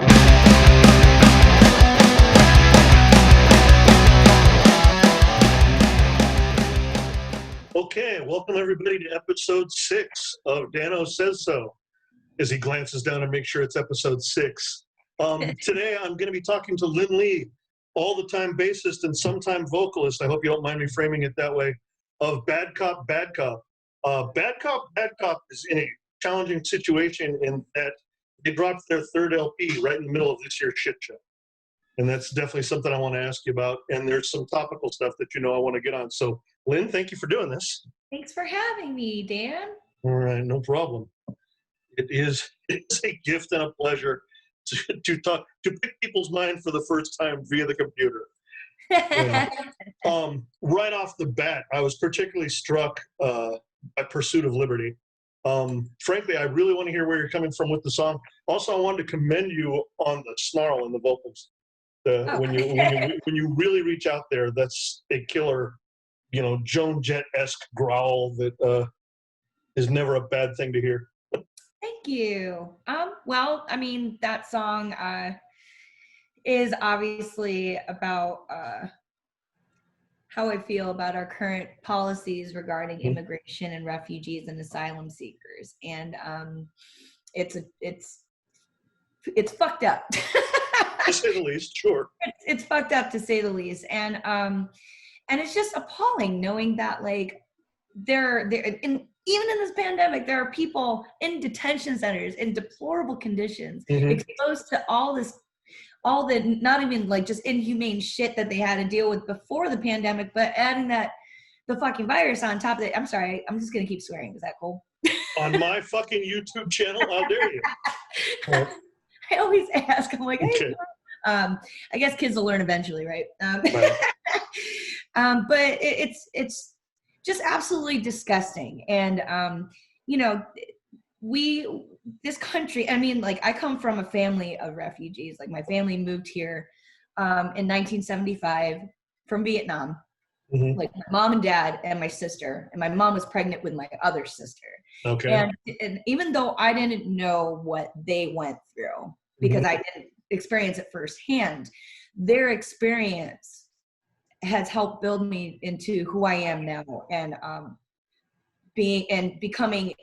Okay, welcome everybody to episode 6 of Dano Says So, as he glances down and makes sure it's episode 6. Today I'm going to be talking to Lin Lee, all-the-time bassist and sometime vocalist, I hope you don't mind me framing it that way, of Bad Cop, Bad Cop. Bad Cop is in a challenging situation in that they dropped their third LP right in the middle of this year's shit show. And that's definitely something I want to ask you about. And there's some topical stuff that I want to get on. So, Lynn, thank you for doing this. Thanks for having me, Dan. All right, no problem. It's a gift and a pleasure to pick people's mind for the first time via the computer. Right off the bat, I was particularly struck by Pursuit of Liberty. Frankly, I really want to hear where you're coming from with the song. Also, I wanted to commend you on the snarl in the vocals. When you really reach out there, that's a killer, Joan Jett-esque growl that is never a bad thing to hear. Thank you. Well, I mean, that song is obviously about how I feel about our current policies regarding immigration and refugees and asylum seekers, and it's fucked up. To say the least, sure. It's fucked up to say the least, and it's just appalling knowing that even in this pandemic, there are people in detention centers in deplorable conditions, exposed to all the not even just inhumane shit that they had to deal with before the pandemic, but adding the fucking virus on top of it. I'm sorry, I'm just gonna keep swearing. Is that cool? On my fucking YouTube channel, how dare you? I always ask. I'm like, hey, okay. I guess kids will learn eventually, right? Right. But it's just absolutely disgusting. And this country. I mean, I come from a family of refugees. My family moved here in 1975 from Vietnam. My mom and dad and my sister, and my mom was pregnant with my other sister. Okay. And even though I didn't know what they went through because I didn't experience it firsthand, their experience has helped build me into who I am now, and becoming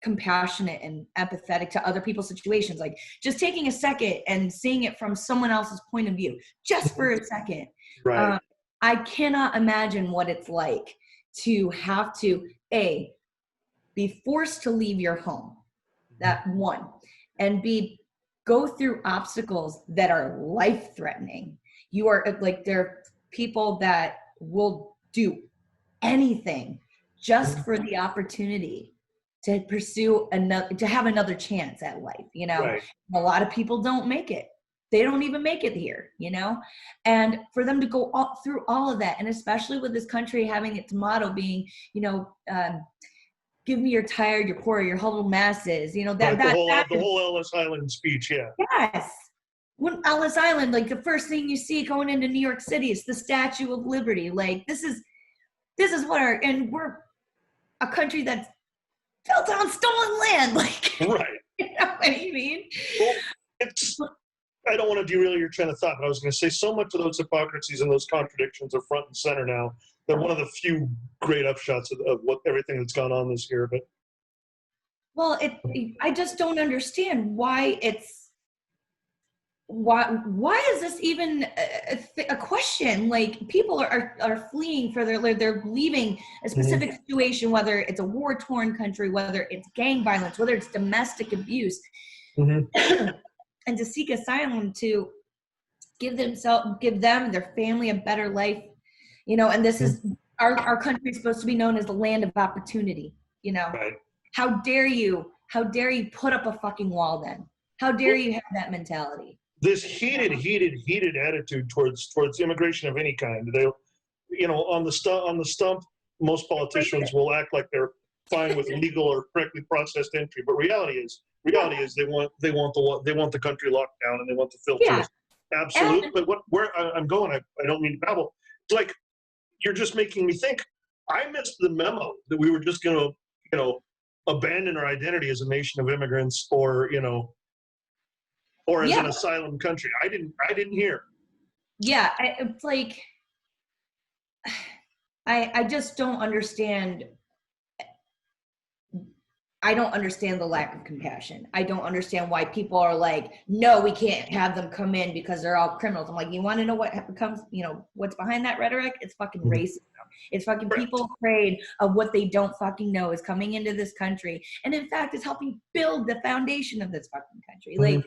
compassionate and empathetic to other people's situations. Just taking a second and seeing it from someone else's point of view, just for a second. Right. I cannot imagine what it's like to have to, be forced to leave your home, that one, and go through obstacles that are life-threatening. You are there are people that will do anything just for the opportunity to pursue to have another chance at life, Right. A lot of people don't make it. They don't even make it here, and for them to go through all of that, and especially with this country having its motto being, give me your tired, your poor, your humble masses, the whole Ellis Island speech, yeah. Yes. When Ellis Island, the first thing you see going into New York City is the Statue of Liberty. This is what and we're a country that's built on stolen land. Right. You know what I mean? Well, I don't want to derail your train of thought, but I was going to say so much of those hypocrisies and those contradictions are front and center now. They're one of the few great upshots of everything that's gone on this year. But I just don't understand why why is this even a question? People are fleeing for they're leaving a specific situation, whether it's a war-torn country, whether it's gang violence, whether it's domestic abuse, and to seek asylum to give them and their family a better life, and this is our country is supposed to be known as the land of opportunity, Right. How dare you put up a fucking wall then? How dare you have that mentality? This heated attitude towards immigration of any kind. They, on the stump, most politicians will act like they're fine with legal or correctly processed entry, but reality is they want the country locked down and they want the filters. Yeah. Absolutely. But where I'm going, I don't mean to babble. It's you're just making me think. I missed the memo that we were just going to, abandon our identity as a nation of immigrants, or or as Yeah. an asylum country. I didn't hear. Yeah, it's like I just don't understand. I don't understand the lack of compassion. I don't understand why people are like, no, we can't have them come in because they're all criminals. I'm like, you want to know what becomes, what's behind that rhetoric? It's fucking racism. It's fucking people afraid of what they don't fucking know is coming into this country. And in fact, it's helping build the foundation of this fucking country. Like,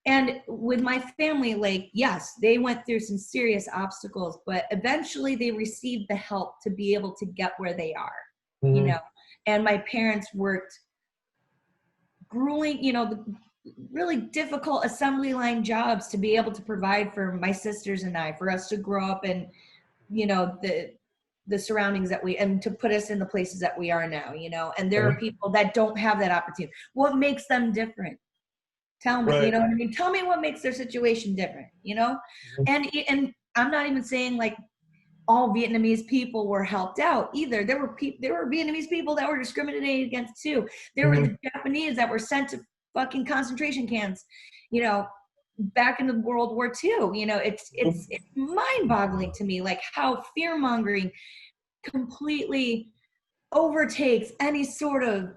and with my family, like, yes, they went through some serious obstacles, but eventually they received the help to be able to get where they are. And my parents worked grueling, really difficult assembly line jobs to be able to provide for my sisters and I, for us to grow up in, the surroundings and to put us in the places that we are now, and there are people that don't have that opportunity. What makes them different? Tell me, you know what I mean? Tell me what makes their situation different, And I'm not even saying like, all Vietnamese people were helped out either. There were Vietnamese people that were discriminated against too. There were the Japanese that were sent to fucking concentration camps, back into World War II. It's mind-boggling to me, like how fear-mongering completely overtakes any sort of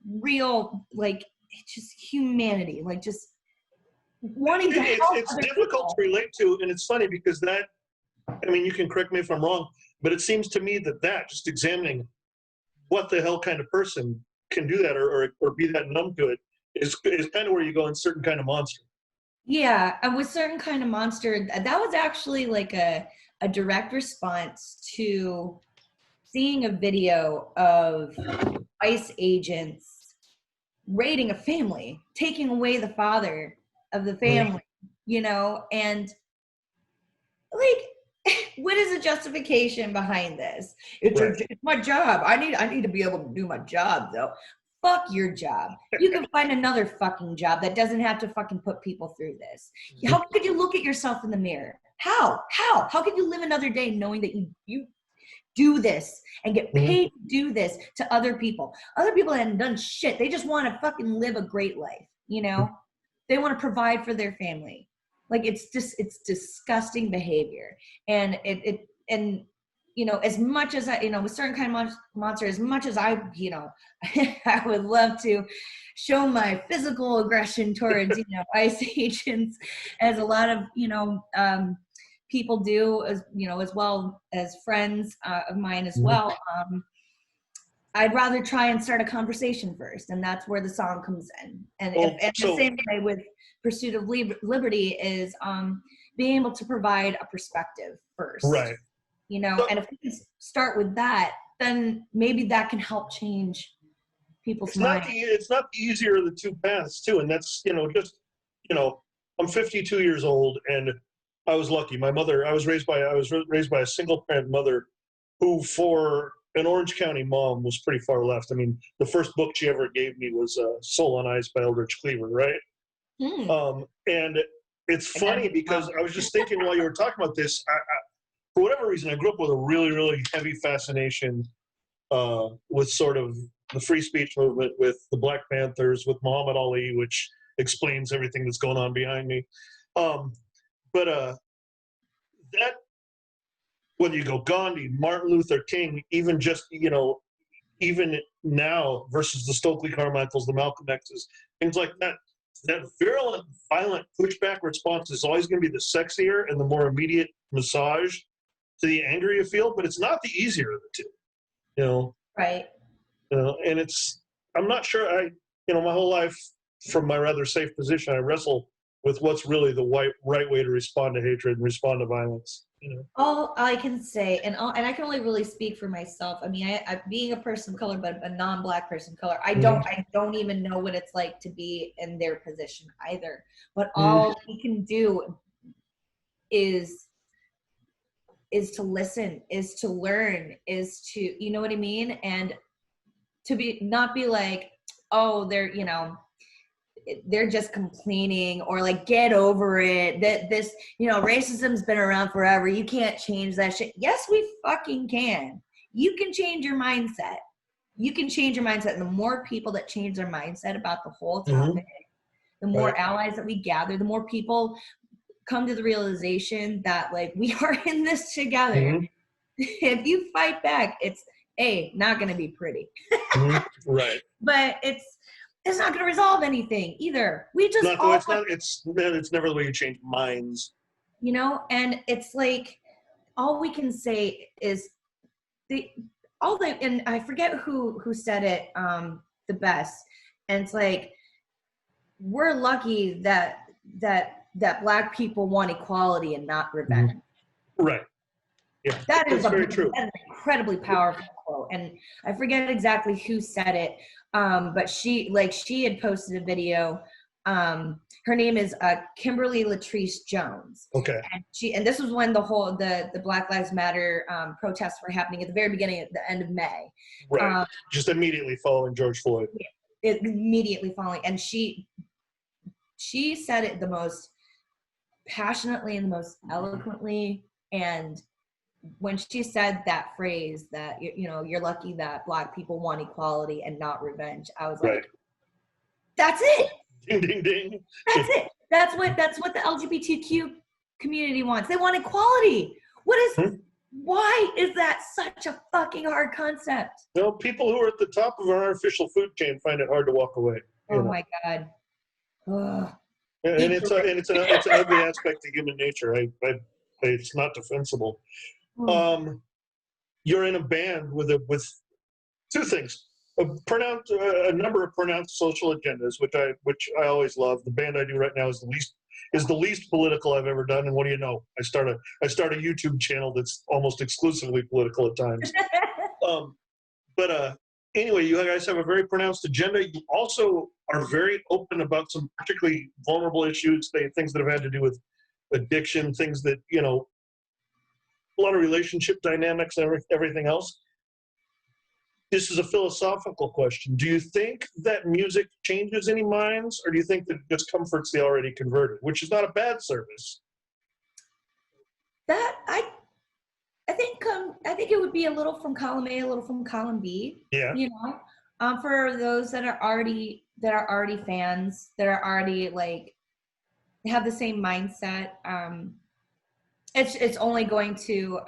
real, like, just humanity, like just wanting to help. It's difficult to relate to, and it's funny because you can correct me if I'm wrong, but it seems to me that just examining what the hell kind of person can do that or be that numb to it is kind of where you go in Certain Kind of Monster. Yeah, and with Certain Kind of Monster, that was actually like a direct response to seeing a video of ICE agents raiding a family, taking away the father of the family, and like, what is the justification behind this? It's my job. I need to be able to do my job, though. Fuck your job. You can find another fucking job that doesn't have to fucking put people through this. How could you look at yourself in the mirror? How could you live another day knowing that you do this and get paid to do this to other people? Other people that haven't done shit. They just want to fucking live a great life, They want to provide for their family. Like, it's disgusting behavior. And as much as I, with Certain Kind of Monster, as much as I, I would love to show my physical aggression towards, ICE agents, as a lot of, people do, as as well as friends of mine as well. I'd rather try and start a conversation first, and that's where the song comes in. And the same way with Pursuit of Liberty is being able to provide a perspective first, right? And if we can start with that, then maybe that can help change people's minds. It's not the easier of the two paths too, and that's I'm 52 years old, and I was lucky. I was raised by a single parent mother, who for an Orange County mom was pretty far left. I mean, the first book she ever gave me was Soul on Ice by Eldridge Cleaver, right? And it's funny because I was just thinking while you were talking about this, for whatever reason, I grew up with a really, really heavy fascination with sort of the free speech movement, with the Black Panthers, with Muhammad Ali, which explains everything that's going on behind me. But that, whether you go Gandhi, Martin Luther King, even just, even now versus the Stokely Carmichaels, the Malcolm X's, things like that, that virulent, violent pushback response is always going to be the sexier and the more immediate massage to the anger you feel, but it's not the easier of the two, Right. And I'm not sure my whole life from my rather safe position, I wrestle with what's really the right way to respond to hatred and respond to violence. All I can say, and I can only really speak for myself. I mean, I being a person of color, but a non-Black person of color, I don't even know what it's like to be in their position either. But all we can do is to listen, is to learn, is to, you know what I mean? And to not be like, oh, they're just complaining, or like, get over it. That this, racism's been around forever. You can't change that shit. Yes, we fucking can. You can change your mindset. you can change your mindset. And the more people that change their mindset about the whole Mm-hmm. topic, the more Right. allies that we gather, the more people come to the realization that like we are in this together. Mm-hmm. If you fight back, it's not going to be pretty. Mm-hmm. Right. But it's not going to resolve anything either. We just it's never the way you change minds. you know, and it's like all we can say is and I forget who said it the best, and it's like we're lucky that Black people want equality and not revenge. Right. Yeah, That's very true. That's an incredibly powerful quote, and I forget exactly who said it, but she had posted a video. Her name is Kimberly Latrice Jones. Okay. And this was when the Black Lives Matter protests were happening at the very beginning, at the end of May. Right. Just immediately following George Floyd. Immediately following, and she said it the most passionately and the most eloquently. And when she said that phrase that, you know, you're lucky that Black people want equality and not revenge, I was like, that's it. Ding, ding, ding. That's it. That's what the LGBTQ community wants. They want equality. Why is that such a fucking hard concept? No, people who are at the top of our official food chain find it hard to walk away. Oh my God. Ugh. And it's an ugly aspect of human nature. It's not defensible. You're in a band with two things: a number of pronounced social agendas, which I always love. The band I do right now is the least political I've ever done. And what do you know? I start a YouTube channel that's almost exclusively political at times. Anyway, you guys have a very pronounced agenda. You also are very open about some particularly vulnerable issues, things that have had to do with addiction, things that, you know, a lot of relationship dynamics and everything else. This is a philosophical question. Do you think that music changes any minds, or do you think that it just comforts the already converted, which is not a bad service? I think it would be a little from column A, a little from column B. Yeah. You know, for those that are already fans, that are already like have the same mindset. It's only going to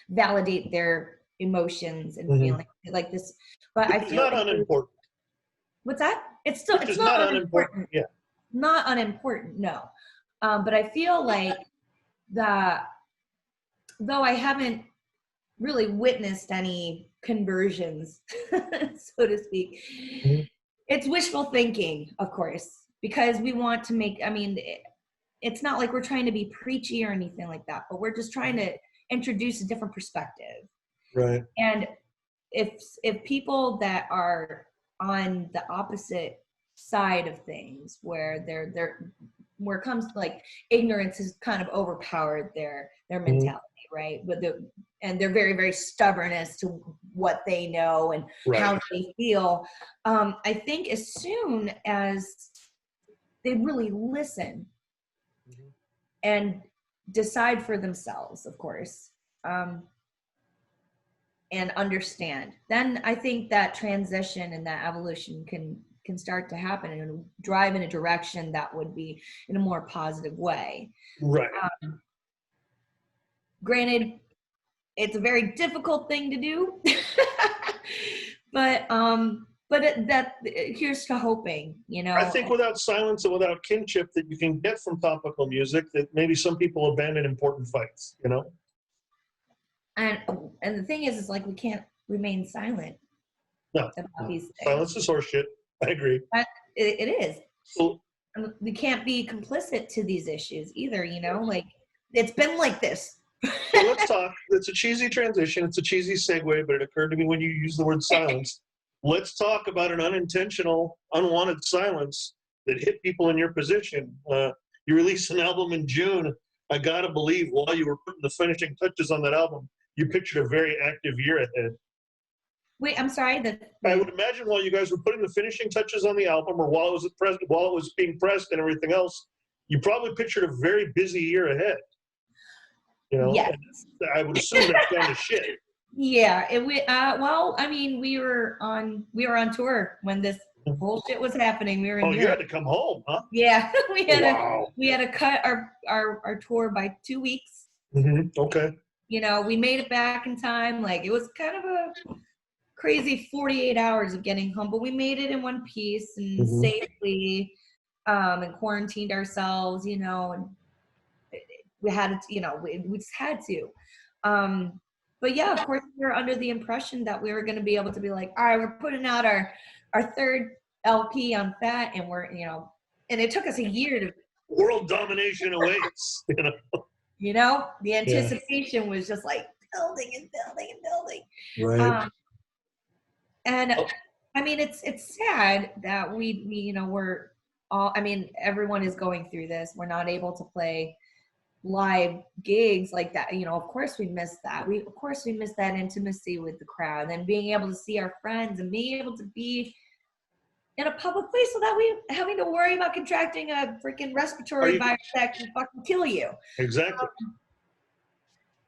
validate their emotions and feelings like this. But I feel not unimportant. What's that? It's not unimportant. Yeah. Not unimportant. No. But I feel like that, though I haven't really witnessed any conversions, so to speak, it's wishful thinking, of course, because we want to make, it's not like we're trying to be preachy or anything like that, but we're just trying to introduce a different perspective. Right. And if people that are on the opposite side of things, where where it comes like ignorance has kind of overpowered their mentality, right? And they're very, very stubborn as to what they know and how they feel. I think as soon as they really listen and decide for themselves, of course, and understand, then I think that transition and that evolution can start to happen and drive in a direction that would be in a more positive way. Right. Granted, it's a very difficult thing to do, but here's to hoping, you know. I think without silence and without kinship that you can get from topical music, that maybe some people abandon important fights, you know. And the thing is like we can't remain silent about these things. Silence is horseshit. I agree. It is. So, we can't be complicit to these issues either, you know. Like it's been like this. So let's talk. It's a cheesy transition. It's a cheesy segue, but it occurred to me when you use the word silence. Let's talk about an unintentional, unwanted silence that hit people in your position. You released an album in June. I gotta believe while you were putting the finishing touches on that album, you pictured a very active year ahead. Wait, I'm sorry. I would imagine while you guys were putting the finishing touches on the album, or while it was being pressed and everything else, you probably pictured a very busy year ahead. You know, yes. I would assume that's kind of shit. Yeah, well, I mean, we were on tour when this bullshit was happening. We were in Oh, you had Europe. to come home, huh? Yeah, Wow. we had to cut our tour by 2 weeks. Okay. You know, we made it back in time. Like, it was kind of a crazy 48 hours of getting home, but we made it in one piece and safely, and quarantined ourselves, you know, and we had to, you know, we just had to. But yeah, of course, we were under the impression that we were going to be able to be like, all right, we're putting out our third LP on Fat, and we're, you know, and it took us a year to. World domination awaits. You know, the Yeah. anticipation was just like building and building and building. Right. And I mean, it's sad that we you know, we're all, I mean, everyone is going through this. We're not able to play live gigs like that. You know, of course we miss that. Of course we miss that intimacy with the crowd and being able to see our friends and being able to be in a public place without we having to worry about contracting a freaking respiratory virus that can fucking kill you. Exactly.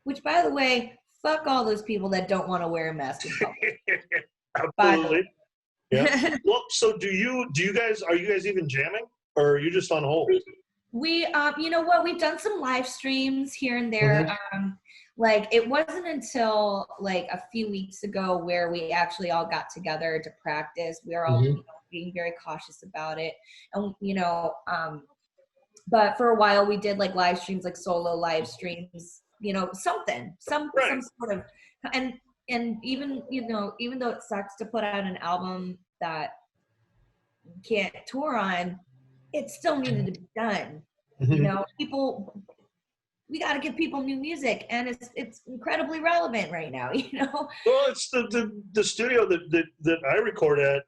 Which, by the way, fuck all those people that don't want to wear a mask in public. Absolutely. Yeah. Well, so are you guys even jamming, or are you just on hold? We, you know what, we've done some live streams here and there. Like, it wasn't until like a few weeks ago where we actually all got together to practice. We were all you know, being very cautious about it. And, you know, but for a while we did like live streams, like solo live streams, you know, some sort of, and even, you know, even though it sucks to put out an album that you can't tour on, it still needed to be done. You know, we got to give people new music, and it's incredibly relevant right now. You know. Well, it's the studio that I record at.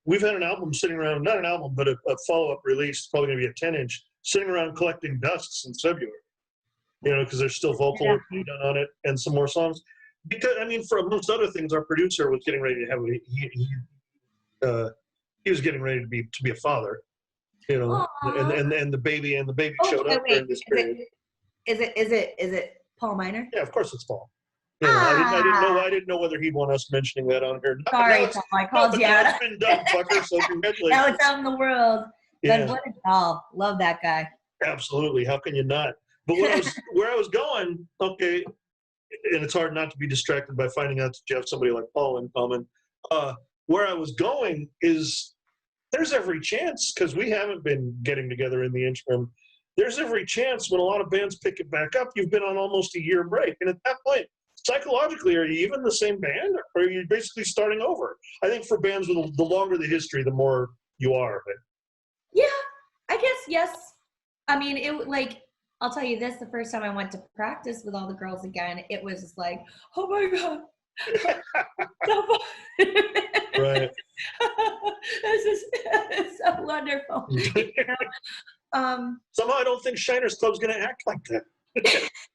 We've had an album sitting around, not an album, but a follow-up release, probably going to be a 10-inch, sitting around collecting dust since February. You know, because there's still vocal work to be done on it and some more songs. Because, I mean, for amongst other things, our producer was getting ready to have he was getting ready to be a father. You know, and the baby showed up during this period. Is it Paul Minor? Yeah, of course it's Paul. You know, I didn't know whether he'd want us mentioning that on here. Sorry, Paul, I called you out. It's been done, fucker. So congratulations. Now it's out in the world. Yeah. What a doll. Love that guy. Absolutely. How can you not? But where I was going, okay, and it's hard not to be distracted by finding out that you have somebody like Paul in common. Where I was going is there's every chance, because we haven't been getting together in the interim, there's every chance when a lot of bands pick it back up, you've been on almost a year break. And at that point, psychologically, are you even the same band, or are you basically starting over? I think for bands with the longer the history, the more you are. But yeah, I guess, yes. I mean, it like, I'll tell you this, the first time I went to practice with all the girls again, it was just like, oh my God. Right. This is so wonderful. You know? Somehow I don't think Shiners Club's going to act like that.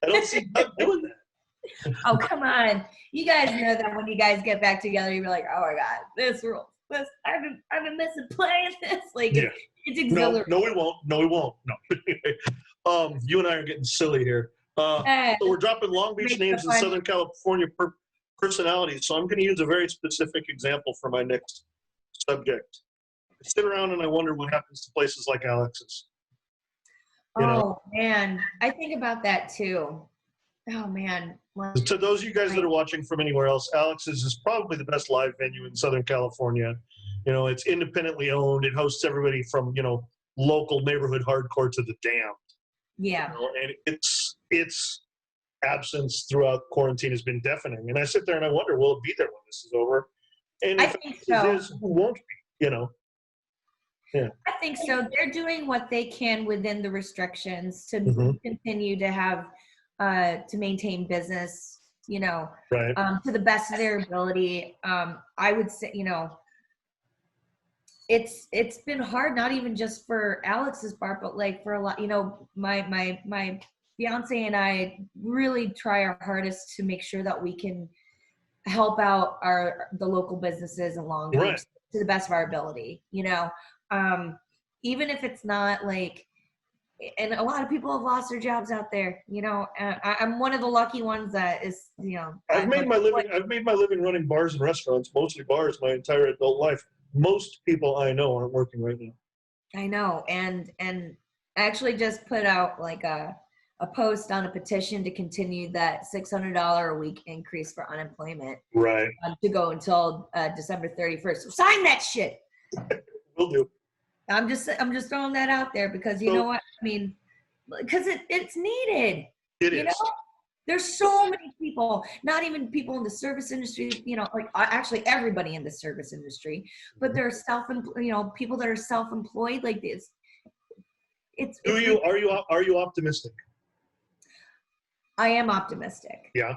I don't see Doug doing that. Oh, come on. You guys know that when you guys get back together, you'll be like, oh my God, this rules. I've been missing playing this. Like, yeah. It's exhilarating. No, we won't. No. You and I are getting silly here. So we're dropping Long Beach names in Southern California personalities. So I'm going to use a very specific example for my next subject. I sit around and I wonder what happens to places like Alex's. Oh, man. I think about that too. Oh, man. To those of you guys that are watching from anywhere else, Alex's is probably the best live venue in Southern California. You know, it's independently owned. It hosts everybody from, you know, local neighborhood hardcore to the Damned. Yeah. You know, and its absence throughout quarantine has been deafening. And I sit there and I wonder, will it be there when this is over? And if it is, who won't be, you know? Yeah. I think so. They're doing what they can within the restrictions to continue to have, to maintain business, you know, right. To the best of their ability. I would say, you know, it's been hard, not even just for Alex's part, but like for a lot, you know, my fiance and I really try our hardest to make sure that we can help out the local businesses in Long Beach to the best of our ability, you know. Even if it's not like and a lot of people have lost their jobs out there. I'm one of the lucky ones that is, I've made my living running bars and restaurants, mostly bars, my entire adult life. Most people I know aren't working right now. I know, and I actually just put out like a post on a petition to continue that $600 a week increase for unemployment. Right. To go until December 31st. So sign that shit. Will do. I'm just throwing that out there because you know what I mean, because it's needed. It is. There's so many people, not even people in the service industry, like actually everybody in the service industry, but there are people that are self-employed like this. Are you optimistic? I am optimistic. Yeah.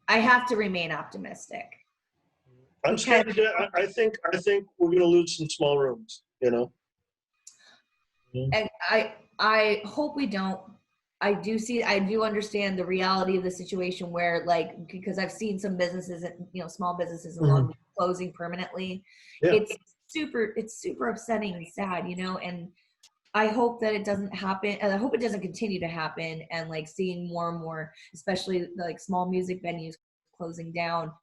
I have to remain optimistic. I'm scared. I think we're going to lose some small rooms. And I hope we don't. I do understand the reality of the situation where, like, because I've seen some businesses, small businesses in Long Beach closing permanently. Yeah. It's super upsetting and sad, and I hope that it doesn't happen, and I hope it doesn't continue to happen, and like seeing more and more, especially like small music venues closing down.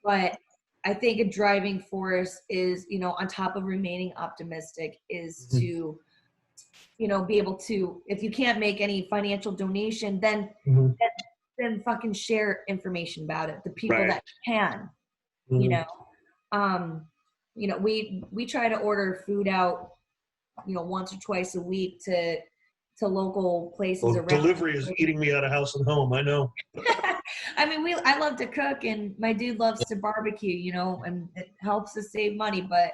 But I think a driving force is, on top of remaining optimistic, is to, be able to, if you can't make any financial donation, then fucking share information about it. The people that can, we try to order food out, once or twice a week to local places around. Delivery is eating me out of house and home. I know. I mean, I love to cook, and my dude loves to barbecue, and it helps us save money. But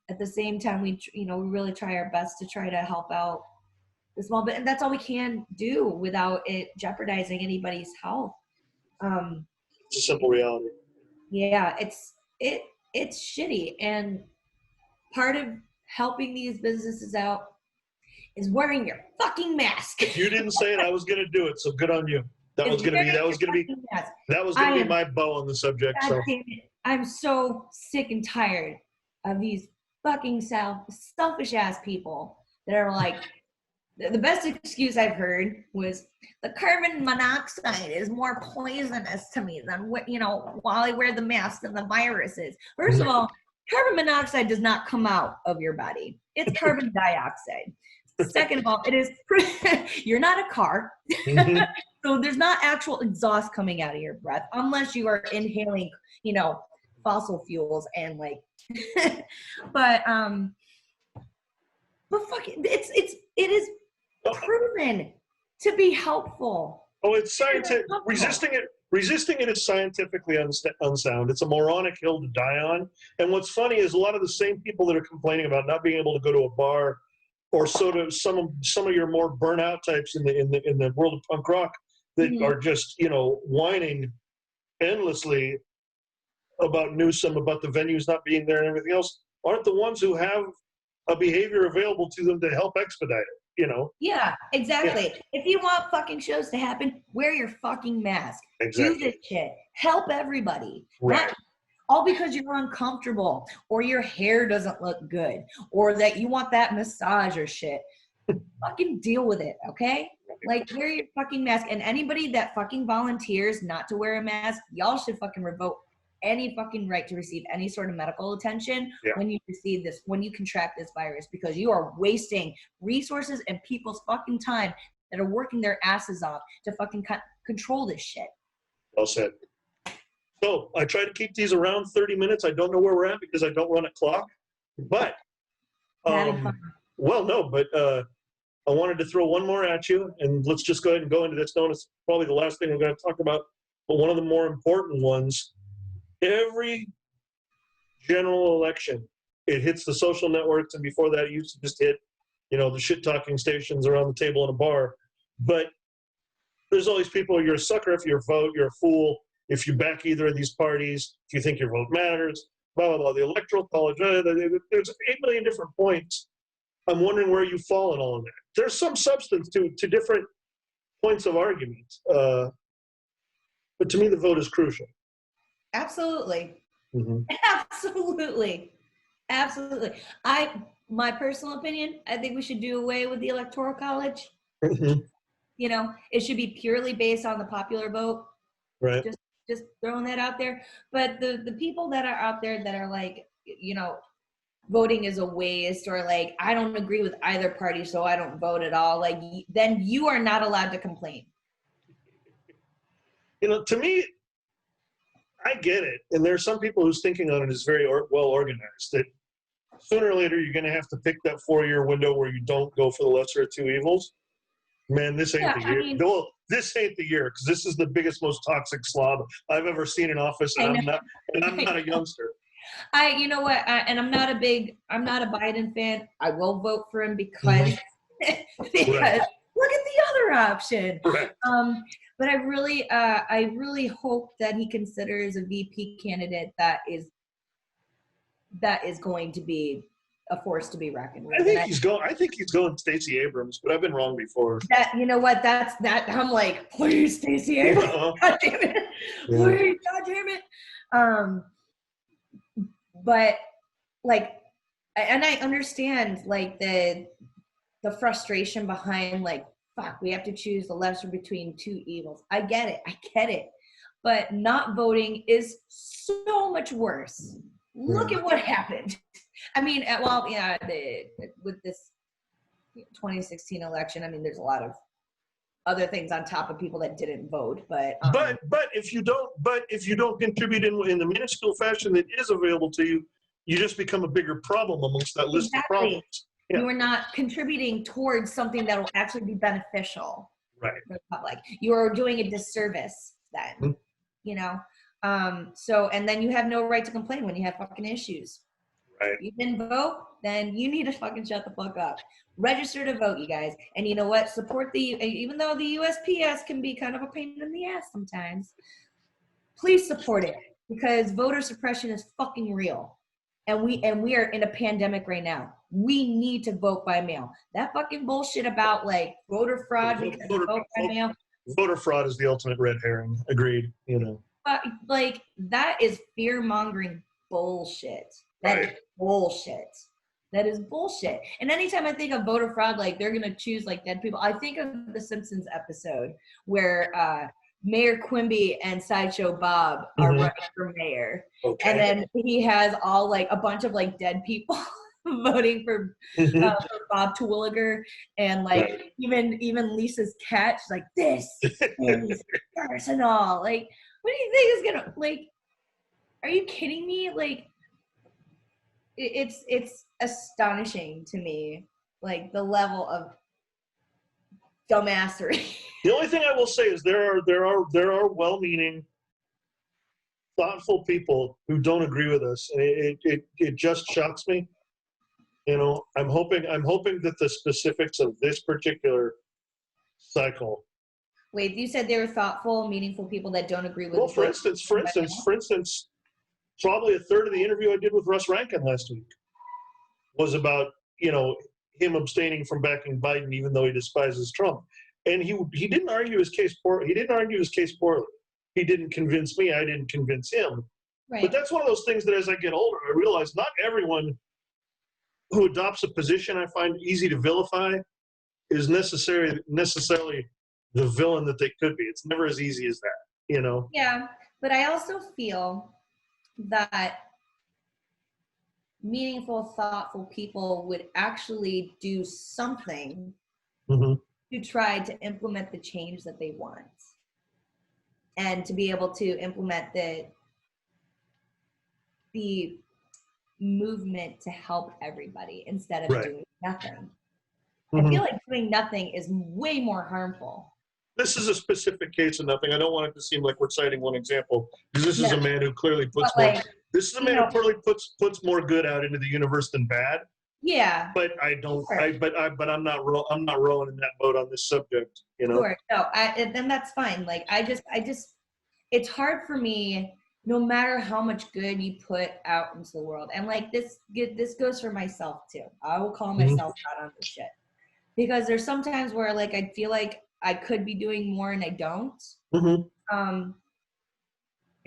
at the same time, we really try our best to try to help out the small bit, and that's all we can do without it jeopardizing anybody's health. It's a simple reality. Yeah, it's shitty, and part of helping these businesses out is wearing your fucking mask. If you didn't say it, I was going to do it. So good on you. That was going to be my bow on the subject. So I'm so sick and tired of these fucking selfish ass people that are like, the best excuse I've heard was the carbon monoxide is more poisonous to me than while I wear the mask than the virus is. First of all, carbon monoxide does not come out of your body. It's carbon dioxide. Second of all, you're not a car. So there's not actual exhaust coming out of your breath unless you are inhaling, fossil fuels and like, but fuck it, it is proven to be helpful. Oh, it's scientific. Resisting it is scientifically unsound. It's a moronic hill to die on. And what's funny is a lot of the same people that are complaining about not being able to go to a bar, or sort of some of your more burnout types in the world of punk rock that are just whining endlessly about Newsom, about the venues not being there and everything else, aren't the ones who have a behavior available to them to help expedite it. Yeah, exactly. Yeah. If you want fucking shows to happen, wear your fucking mask. Exactly. Do this shit. Help everybody. Right. Not all because you're uncomfortable or your hair doesn't look good or that you want that massage or shit. Fucking deal with it, okay? Like, wear your fucking mask. And anybody that fucking volunteers not to wear a mask, y'all should fucking revoke any fucking right to receive any sort of medical attention when you receive this, when you contract this virus, because you are wasting resources and people's fucking time that are working their asses off to fucking control this shit. Well said. So I try to keep these around 30 minutes. I don't know where we're at because I don't run a clock, but well, no, but I wanted to throw one more at you, and let's just go ahead and go into this. Notice probably the last thing we're going to talk about, but one of the more important ones. Every general election, it hits the social networks, and before that, it used to just hit, the shit-talking stations around the table in a bar. But there's always people, you're a sucker if you vote, you're a fool if you back either of these parties, if you think your vote matters, blah, blah, blah. The Electoral College, there's 8 million different points. I'm wondering where you fall in all of that. There's some substance to different points of argument. But to me, the vote is crucial. Absolutely. Mm-hmm. Absolutely. I my personal opinion, I think we should do away with the Electoral College. Mhm. You know, it should be purely based on the popular vote. Right. Just throwing that out there. But the people that are out there that are like, you know, voting is a waste, or like, I don't agree with either party, so I don't vote at all. Like, then you are not allowed to complain. You know, to me, I get it. And there are some people whose thinking on it is very well organized, that sooner or later you're going to have to pick that 4-year window where you don't go for the lesser of two evils. Man, this ain't the year. No, this ain't the year, because this is the biggest, most toxic slob I've ever seen in office, and I'm not a youngster. You know what? I'm not a Biden fan. I will vote for him because Right. look at the other option. Right. But I really hope that he considers a VP candidate that is going to be a force to be reckoned with. I think he's going Stacey Abrams, but I've been wrong before. You know what? I'm like, please, Stacey Abrams. God damn it. Please, God damn it. But like, and I understand like the frustration behind like, fuck, we have to choose the lesser between two evils. I get it. But not voting is so much worse. Look at what happened. I mean, with this 2016 election, I mean, there's a lot of other things on top of people that didn't vote, but if you don't contribute in the minuscule fashion that is available to you, you just become a bigger problem amongst that list of problems. You are not contributing towards something that will actually be beneficial for the public. You are doing a disservice then, you know? So, and then you have no right to complain when you have fucking issues. Right. You didn't vote, then you need to fucking shut the fuck up. Register to vote, you guys. And you know what? Support even though the USPS can be kind of a pain in the ass sometimes, please support it, because voter suppression is fucking real. And we are in a pandemic right now. We need to vote by mail. That fucking bullshit about like voter fraud because vote by mail. Voter fraud is the ultimate red herring. Agreed. You know. Like that is fear mongering bullshit. That is bullshit. That is bullshit. And anytime I think of voter fraud, like they're gonna choose like dead people, I think of the Simpsons episode where Mayor Quimby and Sideshow Bob are running for mayor. Okay. And then he has all like a bunch of like dead people voting for Bob Terwilliger, and like even Lisa's cat, she's like, this is personal. Like, what do you think is gonna, like, are you kidding me? Like, it's astonishing to me, like the level of dumbassery. The only thing I will say is there are well-meaning, thoughtful people who don't agree with us, and it just shocks me. You know, I'm hoping that the specifics of this particular cycle. Wait, you said they were thoughtful, meaningful people that don't agree with. Well, for instance, probably a third of the interview I did with Russ Rankin last week was about, you know, him abstaining from backing Biden even though he despises Trump. And he didn't argue his case poorly. He didn't convince me. I didn't convince him. Right. But that's one of those things that as I get older, I realize not everyone who adopts a position I find easy to vilify is necessarily the villain that they could be. It's never as easy as that, you know? Yeah, but I also feel that meaningful, thoughtful people would actually do something to try to implement the change that they want, and to be able to implement the movement to help everybody instead of doing nothing. I feel like doing nothing is way more harmful. This is a specific case of nothing. I don't want it to seem like we're citing one example, because this is a man who clearly puts puts more good out into the universe than bad. Yeah. But I don't. But I'm not rowing in that boat on this subject. You know. Sure. No. And that's fine. Like I just. It's hard for me, no matter how much good you put out into the world, and like this goes for myself too. I will call myself out on this shit, because there's sometimes where like I feel like I could be doing more and I don't. And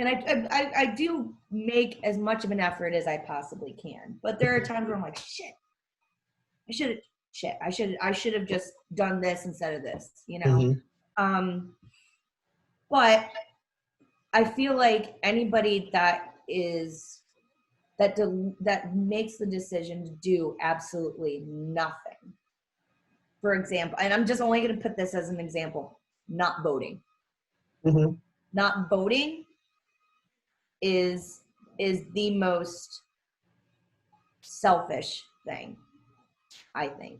I do make as much of an effort as I possibly can, but there are times where I'm like, shit, I should have just done this instead of this, you know? Mm-hmm. But I feel like anybody that makes the decision to do absolutely nothing. For example, and I'm just only going to put this as an example, not voting. Mm-hmm. Not voting is the most selfish thing, I think.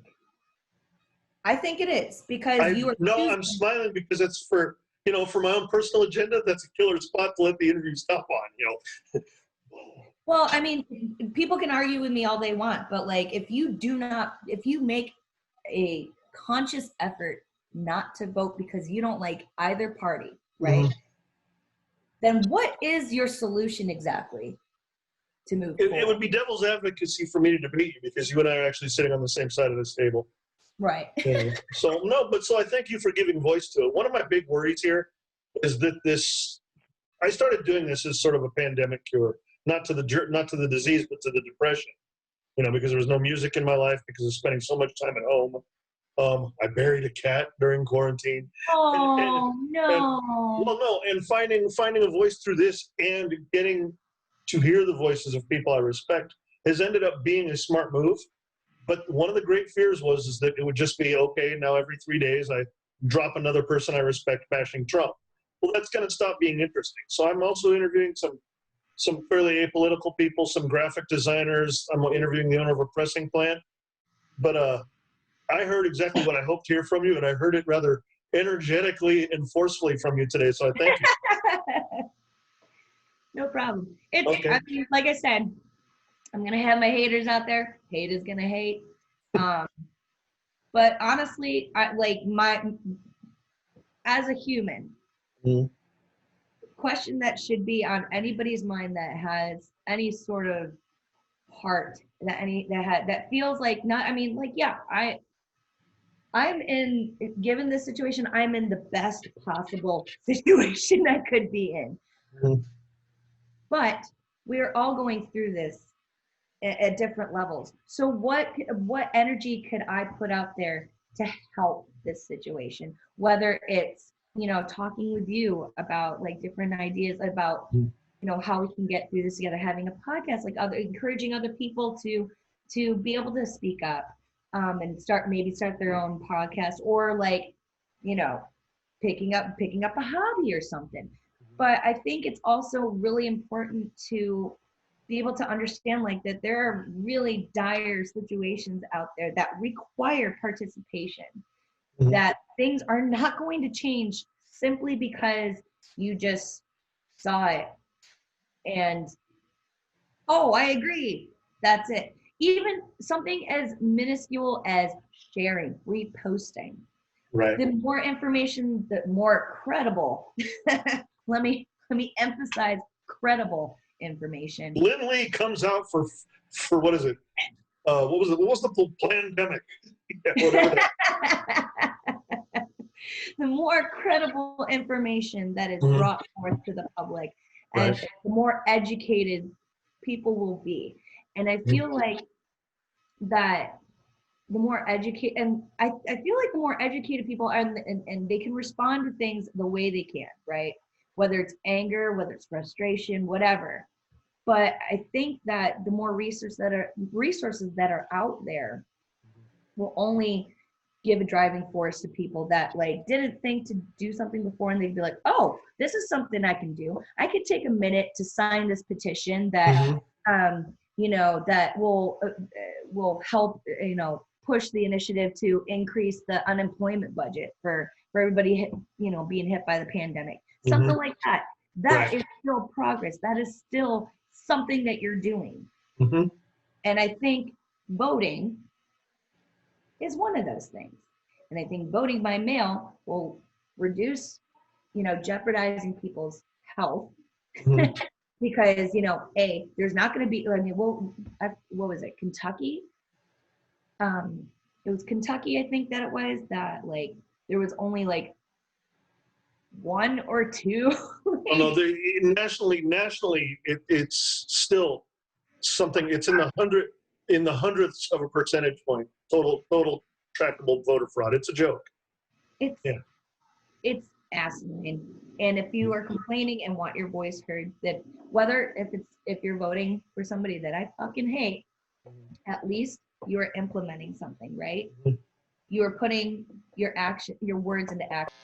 I think it is, because I'm smiling because it's for my own personal agenda. That's a killer spot to let the interview stop on, Well, I mean, people can argue with me all they want, but like, if you make a conscious effort not to vote because you don't like either party, right? Mm-hmm. Then what is your solution exactly to move forward? It would be devil's advocacy for me to debate you, because you and I are actually sitting on the same side of this table. Right. Yeah. So I thank you for giving voice to it. One of my big worries here is that I started doing this as sort of a pandemic cure, not to the disease, but to the depression. Because there was no music in my life, because of spending so much time at home. I buried a cat during quarantine. Oh, no. And finding a voice through this and getting to hear the voices of people I respect has ended up being a smart move. But one of the great fears is that it would just be, okay, now every 3 days I drop another person I respect bashing Trump. Well, that's going to stop being interesting. So I'm also interviewing some fairly apolitical people, some graphic designers. I'm interviewing the owner of a pressing plant. But I heard exactly what I hoped to hear from you, and I heard it rather energetically and forcefully from you today. So I thank you. No problem. Okay. I mean, like I said, I'm going to have my haters out there. Hate is going to hate. But honestly, as a human, question that should be on anybody's mind that has any sort of heart, that feels like not, I mean, like, yeah, given this situation, I'm in the best possible situation I could be in. Mm-hmm. But we're all going through this at different levels. So what energy could I put out there to help this situation? Whether it's, talking with you about like different ideas about, how we can get through this together, having a podcast, like encouraging other people to be able to speak up, and start their own podcast, or like, picking up a hobby or something. But I think it's also really important to be able to understand like that there are really dire situations out there that require participation, that things are not going to change simply because you just saw it and, oh, I agree, that's it. Even something as minuscule as sharing, reposting. Right. The more information, the more credible. let me emphasize credible information. Lin Lee comes out for what is it? What was the pandemic? The more credible information that is brought forth to the public, and the more educated people will be. And I feel like that the more educated, and I feel like the more educated people are, and they can respond to things the way they can, right? Whether it's anger, whether it's frustration, whatever. But I think that the more resources that are out there will only give a driving force to people that like didn't think to do something before, and they'd be like, oh, this is something I can do. I could take a minute to sign this petition that that will help push the initiative to increase the unemployment budget for everybody being hit by the pandemic. Something like that. That is still progress. That is still something that you're doing. And I think voting is one of those things. And I think voting by mail will reduce, jeopardizing people's health. Because, there's not going to be, what was it? Kentucky? It was Kentucky, I think that it was, that like, there was only like 1 or 2. Oh, no, nationally, it's still something. It's in the hundredths of a percentage point total trackable voter fraud. It's a joke. It's asinine. And if you are complaining and want your voice heard, that whether if you're voting for somebody that I fucking hate, at least you are implementing something, right? Mhm. You are putting your words into action.